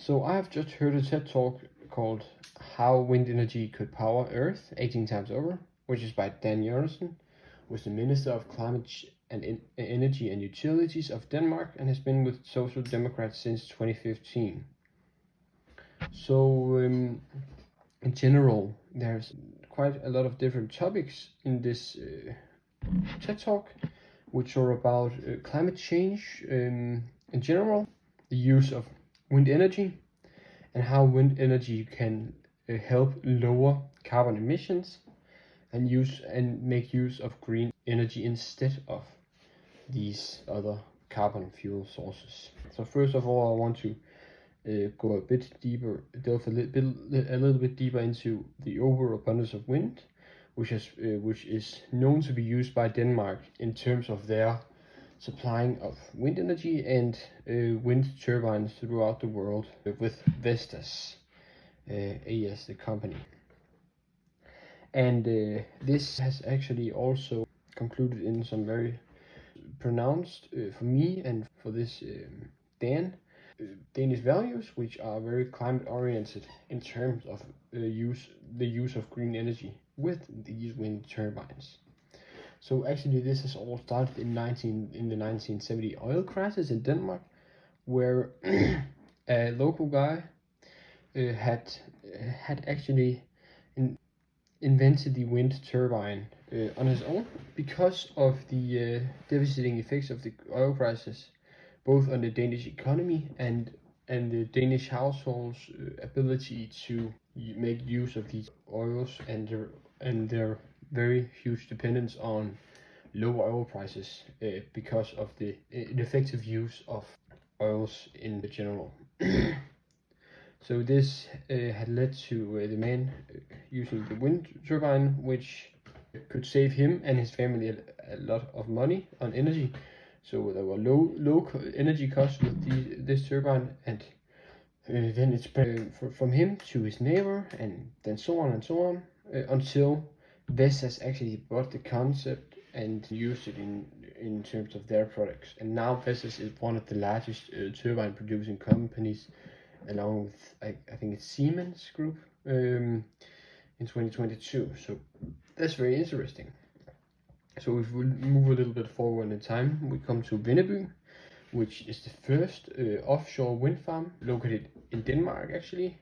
So I have just heard a TED Talk called How Wind Energy Could Power Earth 18 Times Over, which is by Dan Jørgensen, who is the Minister of Climate and Energy and Utilities of Denmark and has been with Social Democrats since 2015. So in general, there's quite a lot of different topics in this TED Talk, which are about climate change in general, the use of wind energy, and how wind energy can help lower carbon emissions and make use of green energy instead of these other carbon fuel sources. So first of all, I want to go a bit deeper, delve a little bit deeper into the overabundance of wind, which is known to be used by Denmark in terms of their supplying of wind energy and wind turbines throughout the world with Vestas as the company. And this has actually also concluded in some very pronounced, for me and for this Danish values, which are very climate oriented in terms of the use of green energy with these wind turbines. So actually this has all started in the 1970 oil crisis in Denmark, where a local guy had actually invented the wind turbine on his own because of the devastating effects of the oil crisis, both on the Danish economy and the Danish households' ability to make use of these oils and their very huge dependence on low oil prices because of the ineffective use of oils in general. So this had led to the man using the wind turbine, which could save him and his family a lot of money on energy. So there were low energy costs with this turbine, and then it spread from him to his neighbor, and then so on and so on, until Vestas actually bought the concept and used it in terms of their products. And now Vestas is one of the largest turbine producing companies, along with I think it's Siemens Group in 2022. So that's very interesting. So if we move a little bit forward in time, we come to Vindeby, which is the first offshore wind farm located in Denmark actually,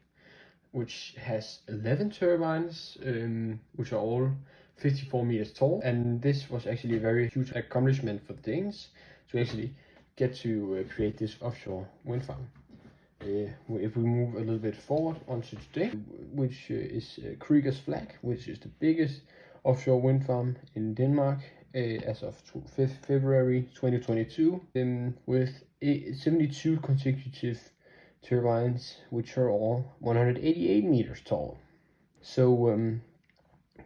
which has 11 turbines, which are all 54 meters tall. And this was actually a very huge accomplishment for the Danes to actually get to create this offshore wind farm. If we move a little bit forward onto today, which is Kriegers Flag, which is the biggest offshore wind farm in Denmark as of 5th February 2022, with 72 consecutive turbines, which are all 188 meters tall. So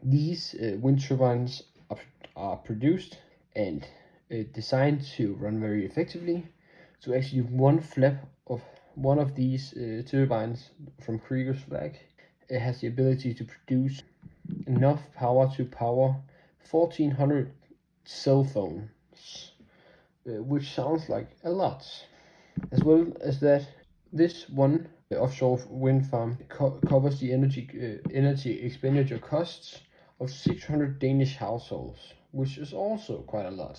these wind turbines are produced and designed to run very effectively. So actually one flap of one of these turbines from Kriegers Flag has the ability to produce enough power to power 1,400 cell phones, which sounds like a lot. As well as that, this one offshore wind farm covers the energy expenditure costs of 600 Danish households, which is also quite a lot.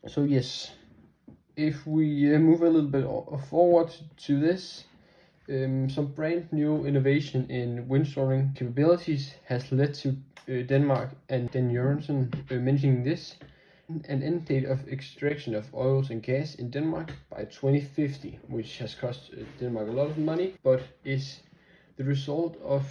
So yes, if we move a little bit forward to this, some brand new innovation in wind storing capabilities has led to Denmark and Dan Jørgensen mentioning this, an end date of extraction of oils and gas in Denmark by 2050, which has cost Denmark a lot of money, but is the result of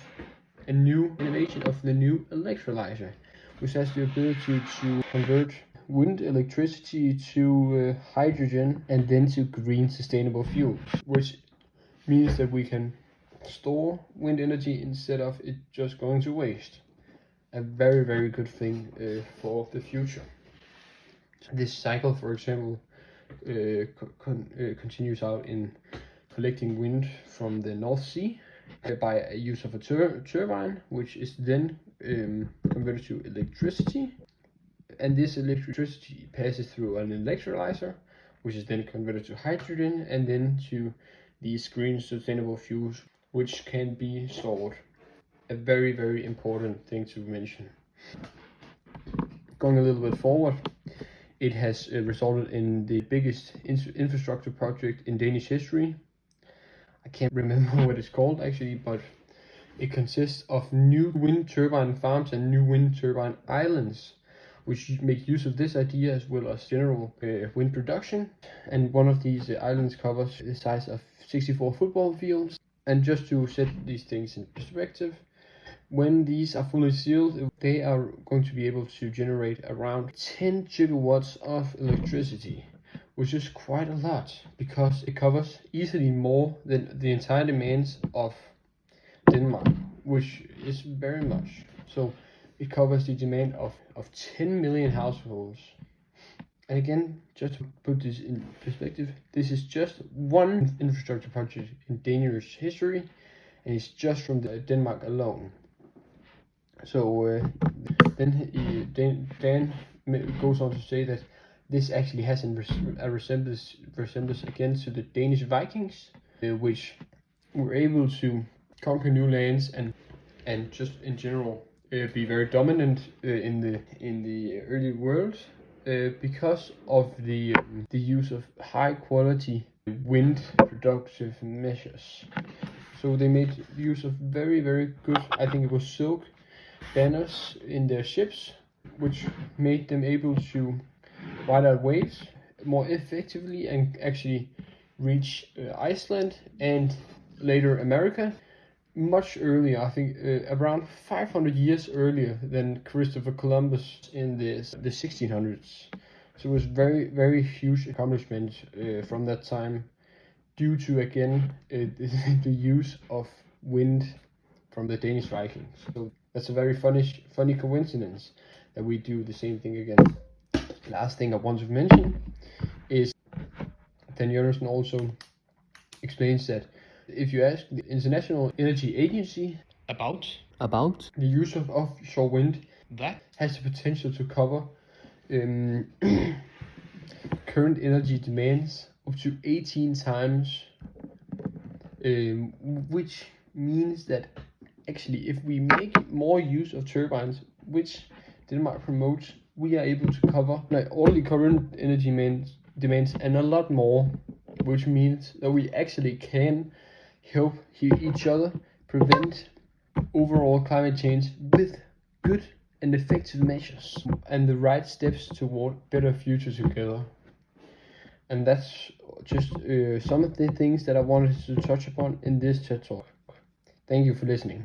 a new innovation of the new electrolyzer, which has the ability to convert wind electricity to hydrogen and then to green sustainable fuels, which means that we can store wind energy instead of it just going to waste. A very, very good thing for the future. This cycle, for example, continues out in collecting wind from the North Sea by a use of a turbine, which is then converted to electricity. And this electricity passes through an electrolyzer, which is then converted to hydrogen and then to these green sustainable fuels, which can be stored. A very, very important thing to mention. Going a little bit forward, it has resulted in the biggest infrastructure project in Danish history. I can't remember what it's called actually, but it consists of new wind turbine farms and new wind turbine islands, which make use of this idea as well as general wind production. And one of these islands covers the size of 64 football fields. And just to set these things in perspective, when these are fully sealed, they are going to be able to generate around 10 gigawatts of electricity, which is quite a lot because it covers easily more than the entire demands of Denmark, which is very much. So it covers the demand of 10 million households. And again, just to put this in perspective, this is just one infrastructure project in Danish history, and it's just from Denmark alone. So then Dan goes on to say that this actually has a resemblance again to the Danish Vikings, which were able to conquer new lands and just in general be very dominant in the early world because of the use of high quality wind productive measures. So they made use of very, very good, I think it was silk banners in their ships, which made them able to ride out waves more effectively and actually reach Iceland and later America much earlier, I think around 500 years earlier than Christopher Columbus in the 1600s. So it was very, very huge accomplishment from that time due to, again, the use of wind from the Danish Vikings. So that's a very funny coincidence that we do the same thing again. Last thing I want to mention is Dan Jørgensen also explains that if you ask the International Energy Agency about the use of offshore wind, that has the potential to cover current energy demands up to 18 times, which means that actually if we make more use of turbines, which Denmark promotes, we are able to cover all the current energy demands and a lot more, which means that we actually can help each other prevent overall climate change with good and effective measures and the right steps toward better future together. And that's just some of the things that I wanted to touch upon in this TED Talk. Thank you for listening.